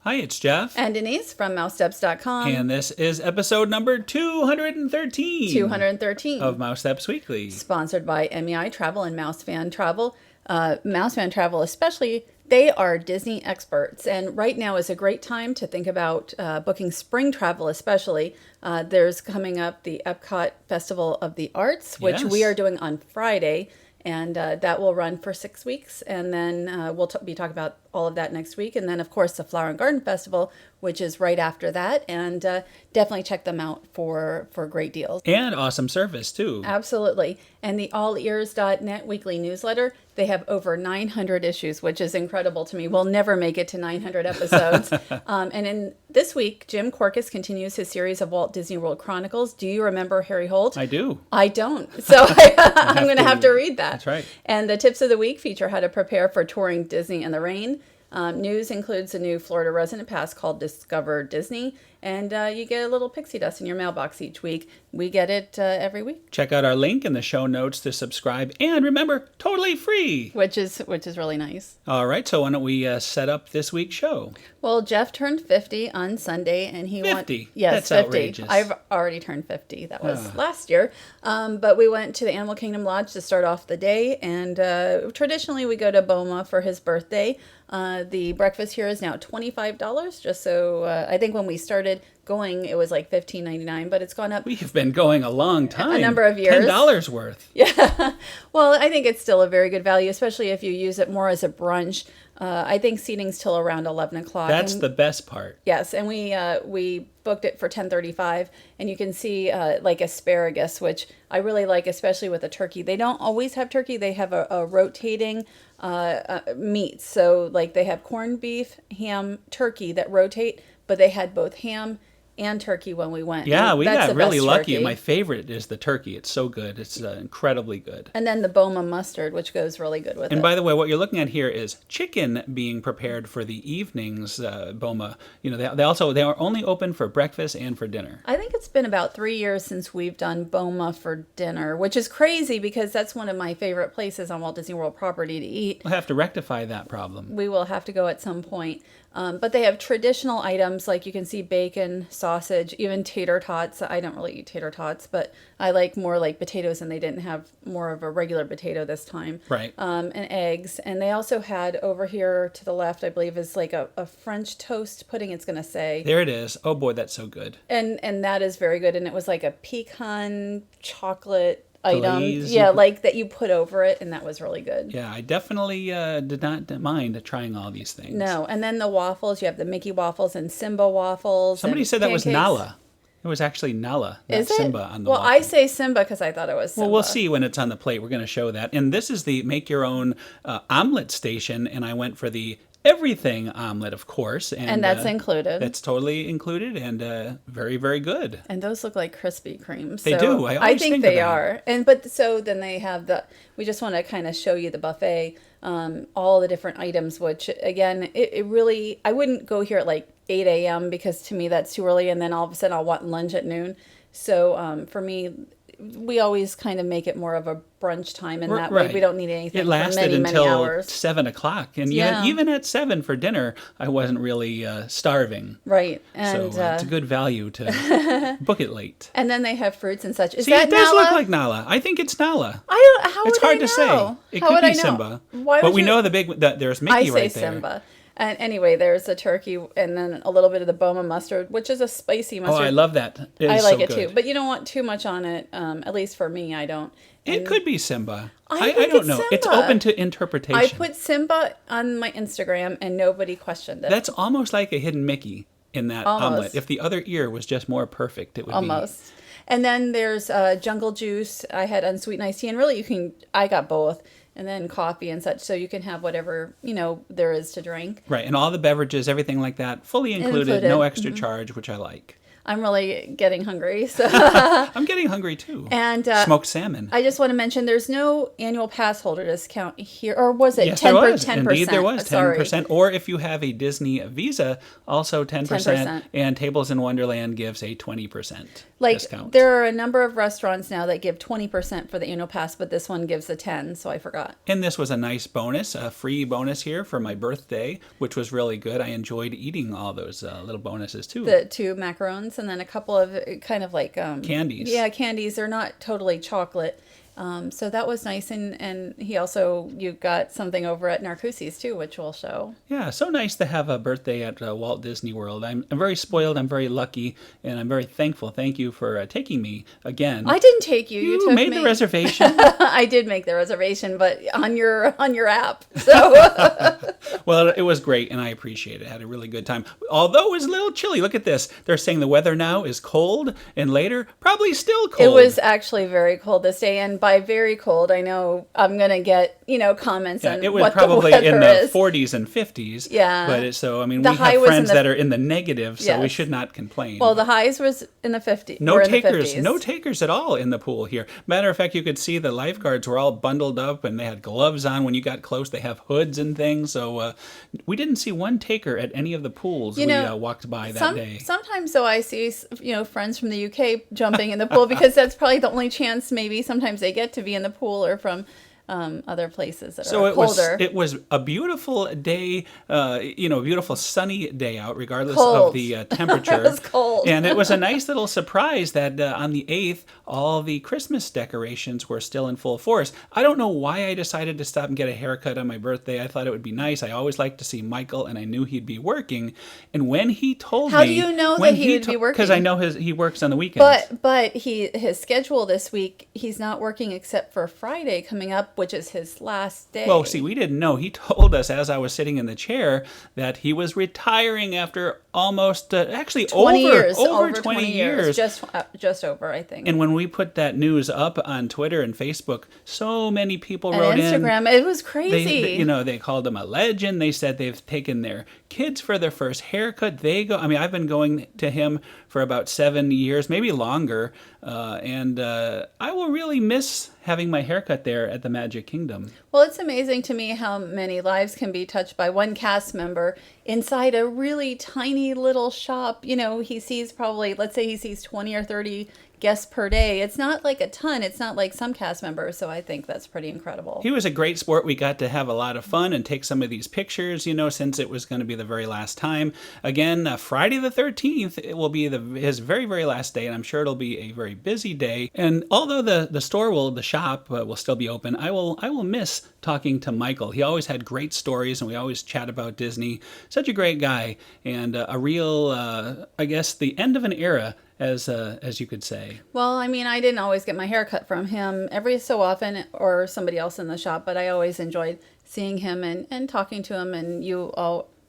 Hi, it's Jeff. And Denise from Mousesteps.com. And this is episode number 213. 213. Of Mousesteps Weekly. Sponsored by MEI Travel and Mouse Fan Travel. Mouse Fan Travel especially, they are Disney experts. And right now is a great time to think about booking spring travel especially. There's coming up the Epcot Festival of the Arts, which we are doing on Friday. And that will run for 6 weeks. And then we'll be talking about all of that next week. And then, of course, the Flower and Garden Festival, which is right after that. And definitely check them out for great deals. And awesome service, too. Absolutely. And the allears.net weekly newsletter, they have over 900 issues, which is incredible to me. We'll never make it to 900 episodes. And in this week, Jim Korkis continues his series of Walt Disney World Chronicles. Do you remember Harry Holt? I do. I don't. So I'm going to have to read that. That's right. And the tips of the week feature how to prepare for touring Disney in the rain. News includes a new Florida resident pass called Discover Disney, and you get a little pixie dust in your mailbox each week. We get it every week. Check out our link in the show notes to subscribe, and remember, totally free. Which is really nice. All right, so why don't we set up this week's show? Well, Jeff turned 50 on Sunday, and he 50? Yes, That's 50. Outrageous. I've already turned 50. That was last year. But we went to the Animal Kingdom Lodge to start off the day, and traditionally we go to Boma for his birthday. The breakfast here is now $25, just so I think when we started going, it was like $15.99, but it's gone up. We have been going a long time. A number of years. $10 worth. Yeah. Well, I think it's still a very good value, especially if you use it more as a brunch. I think seating's till around 11 o'clock. That's the best part. Yes, and we booked it for 10:35, and you can see like asparagus, which I really like, especially with a turkey. They don't always have turkey. They have a rotating meat. So like they have corned beef, ham, turkey that rotate, but they had both ham and turkey when we went. Yeah, we got really lucky. Turkey. My favorite is the turkey. It's so good. It's incredibly good. And then the Boma mustard, which goes really good with it. And by the way, what you're looking at here is chicken being prepared for the evenings. Boma, they are only open for breakfast and for dinner. I think it's been about 3 years since we've done Boma for dinner, which is crazy because that's one of my favorite places on Walt Disney World property to eat. We'll have to rectify that problem. We will have to go at some point. But they have traditional items like you can see bacon, sausage, even tater tots. I don't really eat tater tots, but I like more like potatoes, and they didn't have more of a regular potato this time. Right. And eggs. And they also had over here to the left, I believe, is like a French toast pudding, it's going to say. There it is. Oh boy, that's so good. And that is very good. And it was like a pecan chocolate item, Glaze. like that you put over it, and that was really good. Yeah, I definitely did not mind trying all these things. No, and then the waffles, you have the Mickey waffles and Simba waffles. Somebody said that was Nala. It was actually Nala, not Simba on the waffle. I say Simba because I thought it was Simba. Well, we'll see when it's on the plate. We're going to show that. And this is the make your own omelet station, and I went for the everything omelet, of course. And that's included. That's totally included, and very, very good. And those look like Krispy Kreme. They do. I think they are. So then they have we just want to kind of show you the buffet, all the different items, which again, it really, I wouldn't go here at like 8 a.m. because to me that's too early, and then all of a sudden I'll want lunch at noon. So for me, we always kind of make it more of a brunch time, and that way we don't need anything for many hours. 7 o'clock, and even at 7 for dinner, I wasn't really starving. Right, and so it's a good value to book it late. And then they have fruits and such. It does look like Nala. I think it's Nala. It's hard to say. It could be Simba, but we know there's Mickey right there. I say Simba. And anyway, there's a turkey and then a little bit of the Boma mustard, which is a spicy mustard. Oh, I love that. I like it too. But you don't want too much on it. At least for me, I don't. It could be Simba. I don't know. Simba. It's open to interpretation. I put Simba on my Instagram and nobody questioned it. That's almost like a hidden Mickey in that omelet. If the other ear was just more perfect, it would be. Almost. And then there's jungle juice. I had unsweetened iced tea. And really, I got both. And then coffee and such, so you can have whatever, there is to drink. Right, and all the beverages, everything like that, fully included. No extra charge, which I like. I'm really getting hungry. So, I'm getting hungry too. and Smoked salmon. I just want to mention there's no annual pass holder discount here, or was it Yes, 10%? there was. 10%? Indeed, there was 10%. Sorry. Or if you have a Disney Visa, also 10%. 10%. And Tables in Wonderland gives a 20% Like discount. there are a number of restaurants now that give 20% for the annual pass, but this one gives a 10, so I forgot. And this was a nice bonus, a free bonus here for my birthday, which was really good. I enjoyed eating all those little bonuses too. The 2 macarons and then a couple of kind of like Candies. Yeah, candies. They're not totally chocolate. So that was nice, and you got something over at Narcoossee's too, which we'll show. Yeah, so nice to have a birthday at Walt Disney World. I'm very spoiled, I'm very lucky, and I'm very thankful. Thank you for taking me again. I didn't take you. You took made me. the reservation. I did make the reservation, but on your app. So Well, it was great, and I appreciate it. I had a really good time. Although it was a little chilly. Look at this. They're saying the weather now is cold, and later, probably still cold. it was actually very cold this day, and by very cold, I know I'm gonna get comments on it was what probably the weather in the is. 40s and 50s. Yeah. But so, I mean, The we high have was in friends the- that are in the negative, so we Yes. should not complain. Well, the highs was in the 50s. No were in the takers, 50s. no takers at all in the pool here. Matter of fact, you could see the lifeguards were all bundled up and they had gloves on. When you got close, they have hoods and things. So we didn't see one taker at any of the pools we walked by that day. Sometimes, though, I see friends from the UK jumping in the pool because that's probably the only chance. Maybe sometimes they get to be in the pool or from other places that So are colder. it was a beautiful day, a beautiful sunny day out, regardless Cold. of the temperature. It was cold. And it was a nice little surprise that on the 8th, all the Christmas decorations were still in full force. I don't know why I decided to stop and get a haircut on my birthday. I thought it would be nice. I always like to see Michael, and I knew he'd be working. And when he told me... How do you know that he would be working? Because I know he works on the weekends. But his schedule this week, he's not working except for Friday coming up, which is his last day. Well, see, we didn't know. He told us as I was sitting in the chair that he was retiring after almost, actually 20 over, years. over 20 years. Just over, I think. And when we put that news up on Twitter and Facebook, so many people And wrote Instagram, it was crazy. They called him a legend. They said they've taken their kids for their first haircut. I've been going to him for about 7 years, maybe longer. And I will really miss having my haircut there at the Magic Kingdom. Well, it's amazing to me how many lives can be touched by one cast member inside a really tiny little shop. He sees let's say he sees 20 or 30 guests per day. It's not like a ton. It's not like some cast members. So I think that's pretty incredible. He was a great sport. We got to have a lot of fun and take some of these pictures, since it was going to be the very last time. Again, Friday the 13th, it will be his very, very last day, and I'm sure it'll be a very busy day. And although the shop will still be open, I will miss talking to Michael. He always had great stories, and we always chat about Disney. Such a great guy, and a real, I guess, the end of an era, as you could say. Well, I mean, I didn't always get my hair cut from him every so often or somebody else in the shop, but I always enjoyed seeing him and talking to him, and you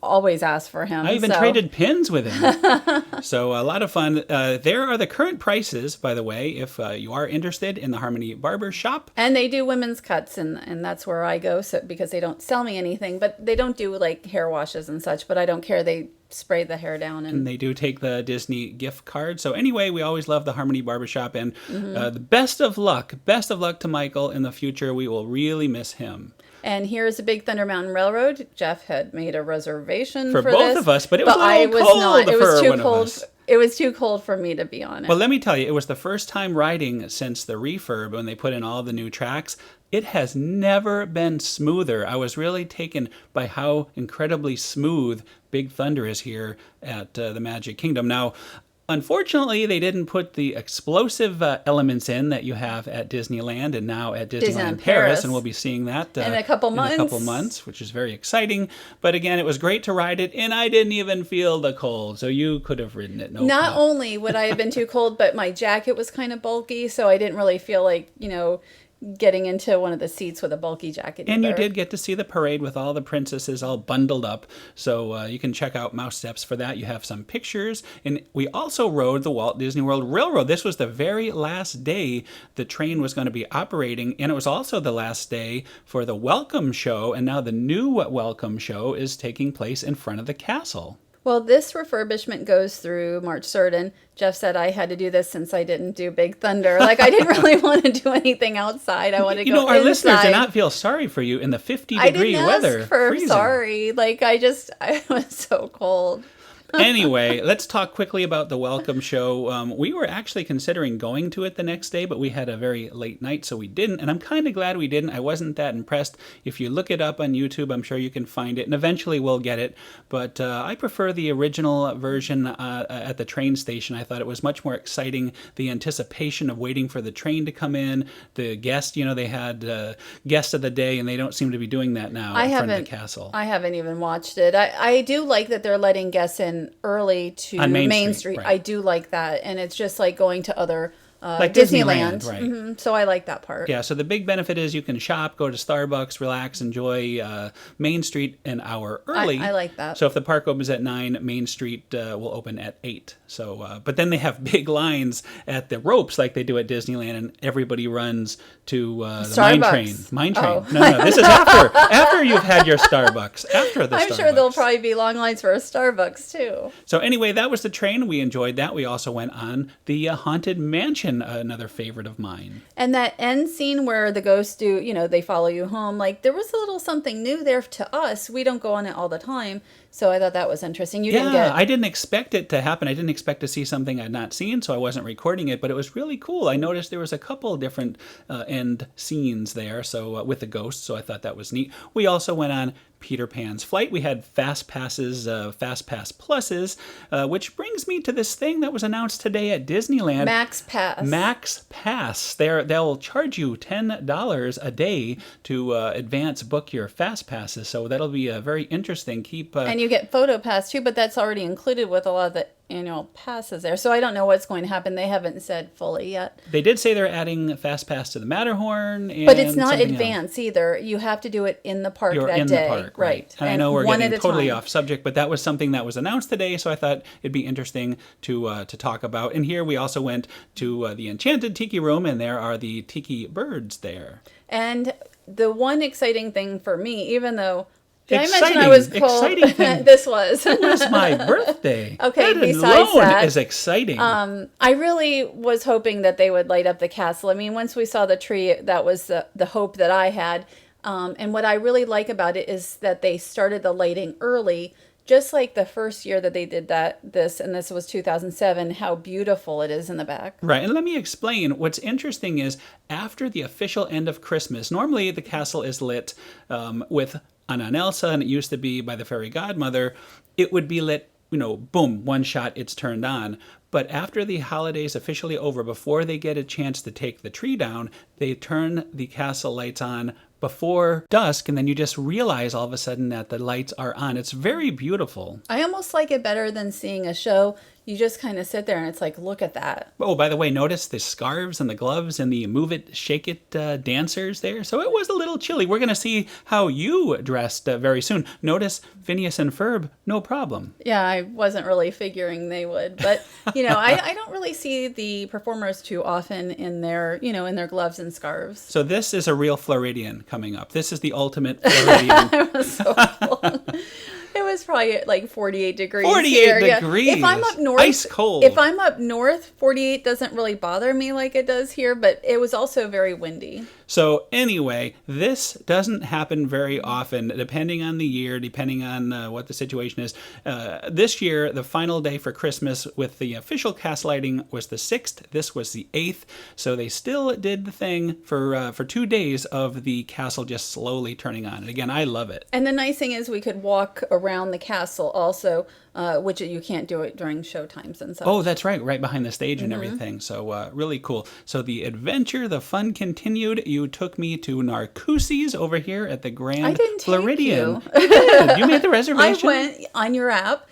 always ask for him. I even traded pins with him. So a lot of fun. There are the current prices, by the way, if you are interested in the Harmony Barber Shop. And they do women's cuts, and that's where I go because they don't sell me anything, but they don't do like hair washes and such, but I don't care. They spray the hair down. And they do take the Disney gift card. So anyway, we always love the Harmony Barbershop, and the best of luck to Michael in the future. We will really miss him. And here's a Big Thunder Mountain Railroad. Jeff had made a reservation for both this, of us, but it was a little cold It was for too one cold. of us. It was too cold for me to be on it. Well, let me tell you, it was the first time riding since the refurb when they put in all the new tracks. It has never been smoother. I was really taken by how incredibly smooth Big Thunder is here at the Magic Kingdom. Now, unfortunately, they didn't put the explosive elements in that you have at Disneyland and now at Disneyland Paris, and we'll be seeing that in a couple months, which is very exciting. But again, it was great to ride it, and I didn't even feel the cold, so you could have ridden it. Not only would I have been too cold, but my jacket was kind of bulky, so I didn't really feel like, getting into one of the seats with a bulky jacket And either. you did get to see the parade with all the princesses all bundled up. So you can check out Mousesteps for that. You have some pictures. And we also rode the Walt Disney World Railroad. This was the very last day the train was going to be operating. And it was also the last day for the welcome show. And now the new welcome show is taking place in front of the castle. Well, this refurbishment goes through March 3rd, and Jeff said I had to do this since I didn't do Big Thunder. Like, I didn't really want to do anything outside. I wanted to go our inside. listeners do not feel sorry for you in the 50-degree weather. I didn't ask for freezing. sorry. Like, I was so cold. Anyway, let's talk quickly about the welcome show. We were actually considering going to it the next day, but we had a very late night, so we didn't. And I'm kind of glad we didn't. I wasn't that impressed. If you look it up on YouTube, I'm sure you can find it, and eventually we'll get it. But I prefer the original version at the train station. I thought it was much more exciting. The anticipation of waiting for the train to come in, the guest, they had guest of the day, and they don't seem to be doing that now in front of the castle. I haven't even watched it. I do like that they're letting guests in early to on Main Street. Right. I do like that, and it's just like going to other like Disneyland. Right. Mm-hmm. So I like that part. Yeah, so the big benefit is you can shop, go to Starbucks, relax, enjoy Main Street an hour early. I like that. So if the park opens at 9, Main Street will open at 8. So, but then they have big lines at the ropes like they do at Disneyland, and everybody runs to the Mine Train. Mine Train. Oh. No, this is after you've had your Starbucks. After the Starbucks. I'm sure there'll probably be long lines for a Starbucks too. So anyway, that was the train. We enjoyed that. We also went on the Haunted Mansion, another favorite of mine. And that end scene where the ghosts do, they follow you home, like there was a little something new there to us. We don't go on it all the time. So I thought that was interesting. I didn't expect it to happen. I didn't expect to see something I'd not seen, so I wasn't recording it, but it was really cool. I noticed there was a couple of different end scenes there, so with the ghosts, so I thought that was neat. We also went on Peter Pan's Flight. We had Fast Passes, Fast Pass Pluses, which brings me to this thing that was announced today at Disneyland. Max Pass. Max Pass. They'll charge you $10 a day to advance book your Fast Passes, so that'll be very interesting. And you get Photo Pass too, but that's already included with a lot of the annual passes there. So I don't know what's going to happen. They haven't said fully yet. They did say they're adding Fast Pass to the Matterhorn. But it's not advance either. You have to do it in the park that day. The park, right. And I know we're getting totally off subject, but that was something that was announced today, so I thought it'd be interesting to talk about. And here we also went to the Enchanted Tiki Room, and there are the tiki birds there. And the one exciting thing for me, even though I mention I was cold? This was. It was my birthday. Okay, that besides alone that is exciting. I really was hoping that they would light up the castle. I mean, once we saw the tree, that was the hope that I had. And what I really like about it is that they started the lighting early, just like the first year that they did this was 2007, how beautiful it is in the back. Right, and let me explain. What's interesting is after the official end of Christmas, normally the castle is lit with an Elsa, and it used to be by the fairy godmother, it would be lit, boom, one shot, it's turned on. But after the holidays officially over, before they get a chance to take the tree down, they turn the castle lights on before dusk, and then you just realize all of a sudden that the lights are on. It's very beautiful. I almost like it better than seeing a show. You just kind of sit there and it's like, look at that. Oh, by the way, notice the scarves and the gloves and the move it, shake it dancers there. So it was a little chilly. We're going to see how you dressed very soon. Notice Phineas and Ferb, no problem. Yeah, I wasn't really figuring they would. But, I don't really see the performers too often in their gloves and scarves. So this is a real Floridian coming up. This is the ultimate Floridian. It was so cold. It was probably like 48 degrees 48 here. degrees. Yeah. If I'm up north, ice cold. If I'm up north, 48 doesn't really bother me like it does here, but it was also very windy. So anyway, this doesn't happen very often, depending on the year, depending on what the situation is. This year, the final day for Christmas with the official cast lighting was the 6th. This was the 8th. So they still did the thing for 2 days of the castle just slowly turning on. And again, I love it. And the nice thing is we could walk around the castle also, which you can't do it during show times and such. Oh, that's right behind the stage and everything. So really cool. So the adventure, the fun continued. You took me to Narcoossee's over here at the Grand Floridian. You did. You made the reservation? I went on your app.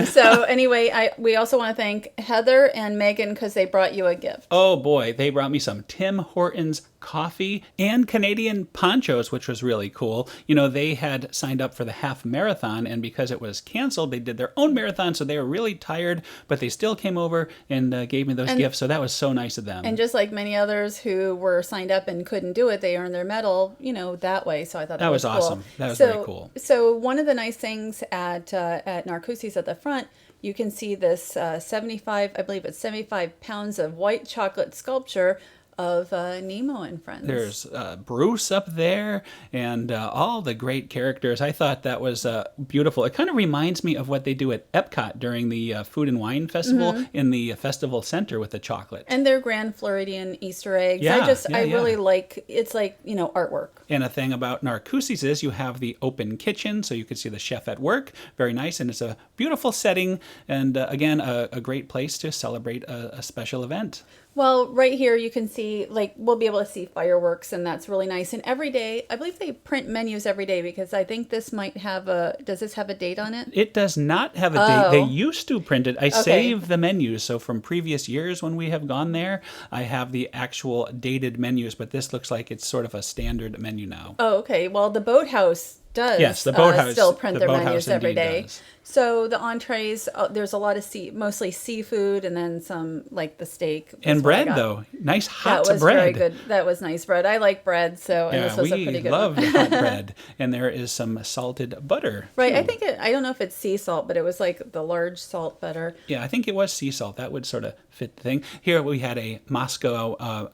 So anyway, we also want to thank Heather and Megan because they brought you a gift. Oh boy, they brought me some Tim Hortons coffee, and Canadian ponchos, which was really cool. They had signed up for the half marathon, and because it was canceled, they did their own marathon, so they were really tired, but they still came over and gave me those gifts, so that was so nice of them. And just like many others who were signed up and couldn't do it, they earned their medal, that way. So I thought that was cool. Awesome. That was very cool. So one of the nice things at Narcoossee's at the front, you can see this 75 pounds of white chocolate sculpture of Nemo and Friends. There's Bruce up there and all the great characters. I thought that was beautiful. It kind of reminds me of what they do at Epcot during the Food and Wine Festival in the Festival Center with the chocolate. And their Grand Floridian Easter eggs. Yeah, I really like, it's like, artwork. And a thing about Narcoossee's is you have the open kitchen, so you can see the chef at work. Very nice, and it's a beautiful setting, and again, a great place to celebrate a special event. Well, right here you can see, we'll be able to see fireworks, and that's really nice. And every day, I believe they print menus every day, because I think this might have does this have a date on it? It does not have a date. They used to print it. I saved the menus, so from previous years when we have gone there, I have the actual dated menus, but this looks like it's sort of a standard menu now. Oh, okay. Well, the Boathouse does the Boathouse still print their menus every day. Does. So the entrees, there's a lot of mostly seafood, and then some the steak and bread though, nice hot bread. That was very good. That was nice bread. I like bread, so and this was a pretty good one. We love hot bread, and there is some salted butter. Right, too. I don't know if it's sea salt, but it was like the large salt butter. Yeah, I think it was sea salt. That would sort of fit the thing. Here we had a Moscow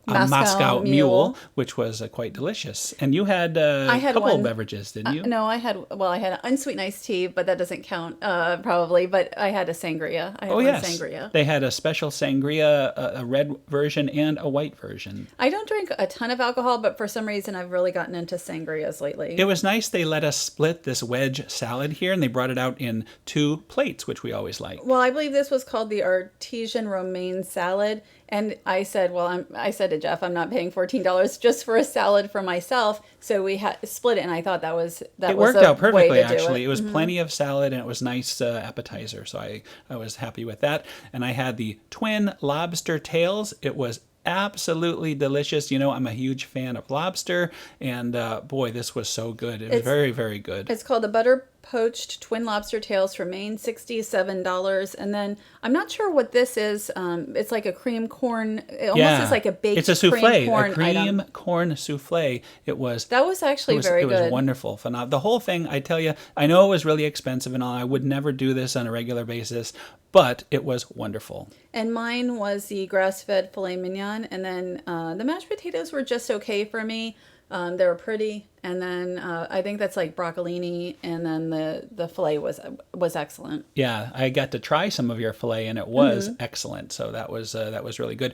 Mule, which was quite delicious, and you had a couple of beverages, didn't you? No, I had an unsweetened iced tea, but that doesn't count. Probably, but I had a sangria. Sangria. They had a special sangria, a red version and a white version. I don't drink a ton of alcohol, but for some reason I've really gotten into sangrias lately. It was nice. They let us split this wedge salad here, and they brought it out in 2 plates, which we always like. Well, I believe this was called the artesian romaine salad. And I said, I said to Jeff, I'm not paying $14 just for a salad for myself. So we had split it, and I thought that was it worked out perfectly. Actually, it was plenty of salad, and it was nice appetizer. So I was happy with that. And I had the twin lobster tails. It was absolutely delicious. I'm a huge fan of lobster, and boy, this was so good. It was very, very good. It's called the butter poached twin lobster tails for Maine, $67. And then I'm not sure what this is. It's like a cream corn. It almost is like a baked it's a souffle, cream corn souffle. That was actually very good. It was wonderful. Phenomenal. The whole thing, I tell you, I know it was really expensive and all. I would never do this on a regular basis, but it was wonderful. And mine was the grass-fed filet mignon, and then the mashed potatoes were just okay for me. They were pretty, and then I think that's like broccolini, and then the filet was excellent. Yeah, I got to try some of your filet, and it was excellent. So that was really good.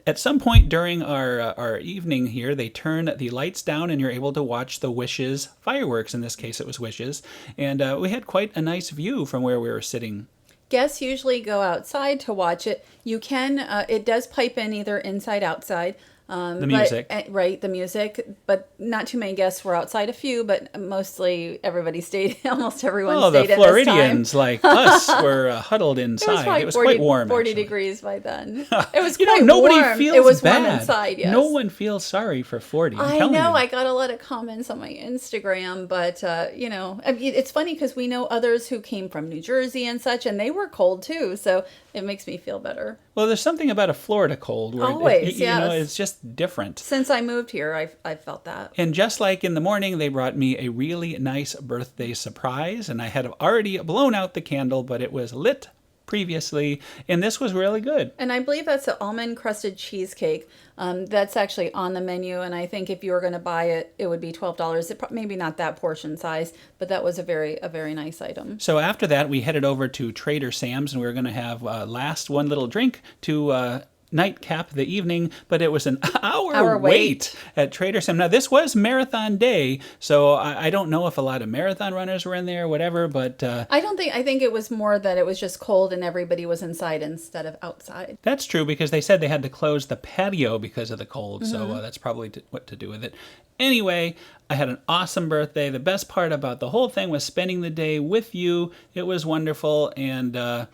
At some point during our evening here, they turn the lights down, and you're able to watch the Wishes fireworks. In this case, it was Wishes, and we had quite a nice view from where we were sitting. Guests usually go outside to watch it. You can, it does pipe in either inside, outside. The music. Right, the music. But not too many guests were outside, a few, but mostly everybody stayed, almost everyone stayed the Floridians like us were huddled inside. It was quite warm, 40 actually. degrees by then. It was quite nobody warm. Feels it was bad. warm inside, yes. No one feels sorry for 40. I know. I got a lot of comments on my Instagram, but, it's funny because we know others who came from New Jersey and such, and they were cold too, so it makes me feel better. Well, there's something about a Florida cold where always, it's just different. Since I moved here, I felt that. And just like in the morning, they brought me a really nice birthday surprise, and I had already blown out the candle, but it was lit previously, and this was really good. And I believe that's an almond crusted cheesecake. That's actually on the menu, and I think if you were going to buy it, it would be $12. Maybe not that portion size, but that was a very nice item. So after that, we headed over to Trader Sam's, and we were going to have last one little drink to Nightcap the evening, but it was an hour wait at Trader Sam. Now, this was marathon day, so I don't know if a lot of marathon runners were in there or whatever, but... I think it was more that it was just cold and everybody was inside instead of outside. That's true, because they said they had to close the patio because of the cold, so that's probably what to do with it. Anyway, I had an awesome birthday. The best part about the whole thing was spending the day with you. It was wonderful, and...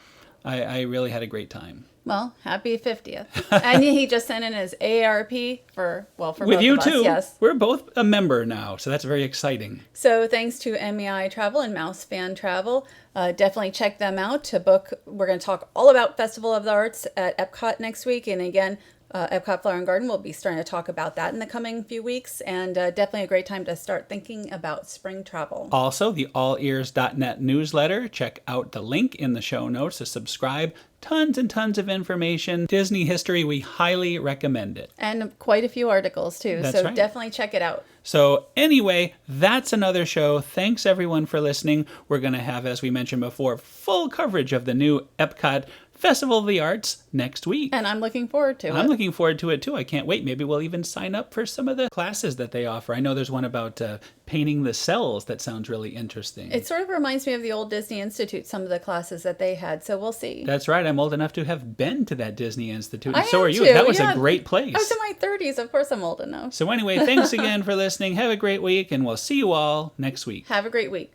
I really had a great time. Well, happy 50th. And he just sent in his AARP for With both you of us, too. yes. We're both a member now, so that's very exciting. So thanks to MEI Travel and Mouse Fan Travel. Definitely check them out to book. We're going to talk all about Festival of the Arts at Epcot next week. And again, Epcot Flower and Garden, we'll be starting to talk about that in the coming few weeks. And definitely a great time to start thinking about spring travel. Also, the allears.net newsletter. Check out the link in the show notes to subscribe. Tons and tons of information. Disney history, we highly recommend it. And quite a few articles too. That's so right. Definitely check it out. So anyway, that's another show. Thanks everyone for listening. We're going to have, as we mentioned before, full coverage of the new Epcot Festival of the Arts next week. And I'm looking forward to it. I'm looking forward to it too. I can't wait. Maybe we'll even sign up for some of the classes that they offer. I know there's one about painting the cells that sounds really interesting. It sort of reminds me of the old Disney Institute, some of the classes that they had. So we'll see. That's right. I'm old enough to have been to that Disney Institute. And I so am are you. too, That was yeah. a great place. I was in my 30s. Of course I'm old enough. So anyway, thanks again for listening. Have a great week, and we'll see you all next week. Have a great week.